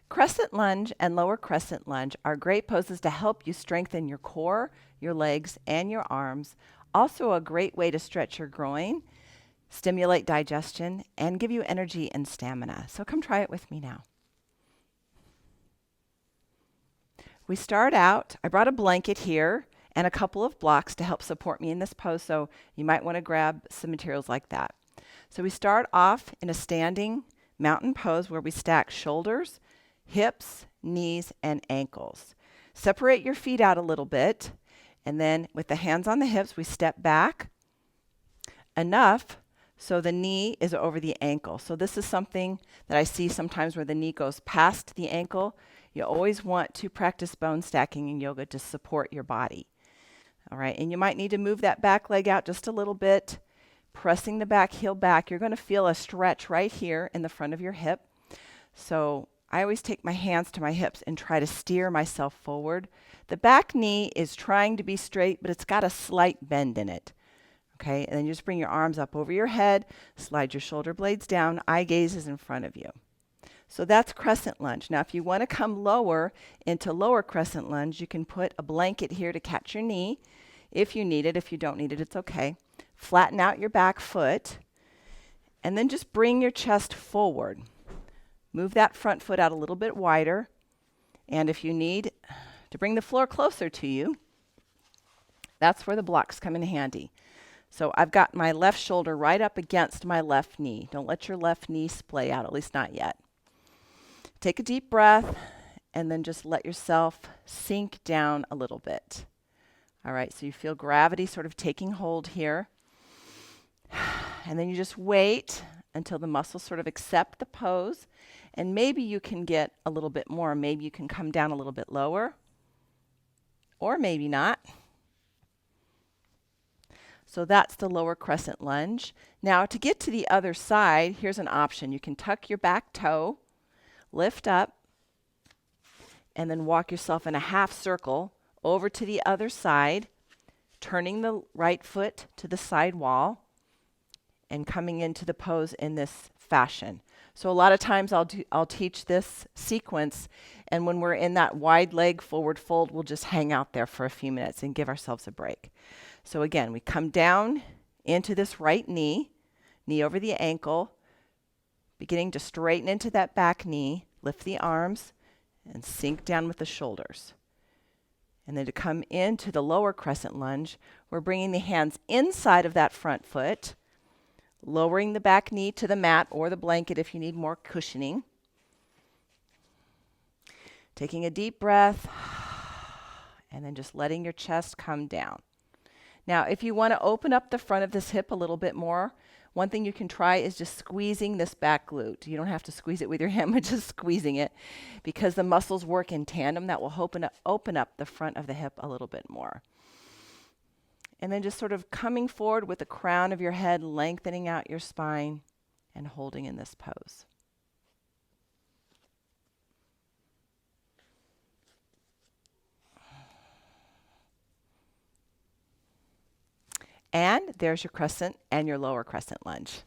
Crescent lunge and lower crescent lunge are great poses to help you strengthen your core, your legs, and your arms. Also a great way to stretch your groin, stimulate digestion, and give you energy and stamina. So come try it with me now. We start out, I brought a blanket here and a couple of blocks to help support me in this pose, so you might want to grab some materials like that. So we start off in a standing mountain pose where we stack shoulders, hips, knees, and ankles. Separate your feet out a little bit, and then with the hands on the hips, we step back enough so the knee is over the ankle. So this is something that I see sometimes where the knee goes past the ankle. You always want to practice bone stacking in yoga to support your body. All right, and you might need to move that back leg out just a little bit, pressing the back heel back. You're going to feel a stretch right here in the front of your hip. So I always take my hands to my hips and try to steer myself forward. The back knee is trying to be straight, but it's got a slight bend in it. Okay, and then you just bring your arms up over your head, slide your shoulder blades down, eye gaze is in front of you. So that's crescent lunge. Now, if you want to come lower into lower crescent lunge, you can put a blanket here to catch your knee. If you need it, if you don't need it, it's okay. Flatten out your back foot, and then just bring your chest forward. Move that front foot out a little bit wider, and if you need to bring the floor closer to you, that's where the blocks come in handy. So I've got my left shoulder right up against my left knee. Don't let your left knee splay out, at least not yet. Take a deep breath, and then just let yourself sink down a little bit. All right, so you feel gravity sort of taking hold here. And then you just wait until the muscles sort of accept the pose. And maybe you can get a little bit more. Maybe you can come down a little bit lower. Or maybe not. So that's the lower crescent lunge. Now to get to the other side, here's an option. You can tuck your back toe, lift up, and then walk yourself in a half circle over to the other side, turning the right foot to the side wall and coming into the pose in this fashion. So a lot of times I'll teach this sequence, and when we're in that wide leg forward fold, we'll just hang out there for a few minutes and give ourselves a break. So again, we come down into this right knee, knee over the ankle, beginning to straighten into that back knee, lift the arms, and sink down with the shoulders. And then to come into the lower crescent lunge, we're bringing the hands inside of that front foot, lowering the back knee to the mat or the blanket if you need more cushioning. Taking a deep breath, and then just letting your chest come down. Now, if you want to open up the front of this hip a little bit more, one thing you can try is just squeezing this back glute. You don't have to squeeze it with your hand, but just squeezing it, because the muscles work in tandem. That will open up the front of the hip a little bit more. And then just sort of coming forward with the crown of your head, lengthening out your spine and holding in this pose. And there's your crescent and your lower crescent lunge.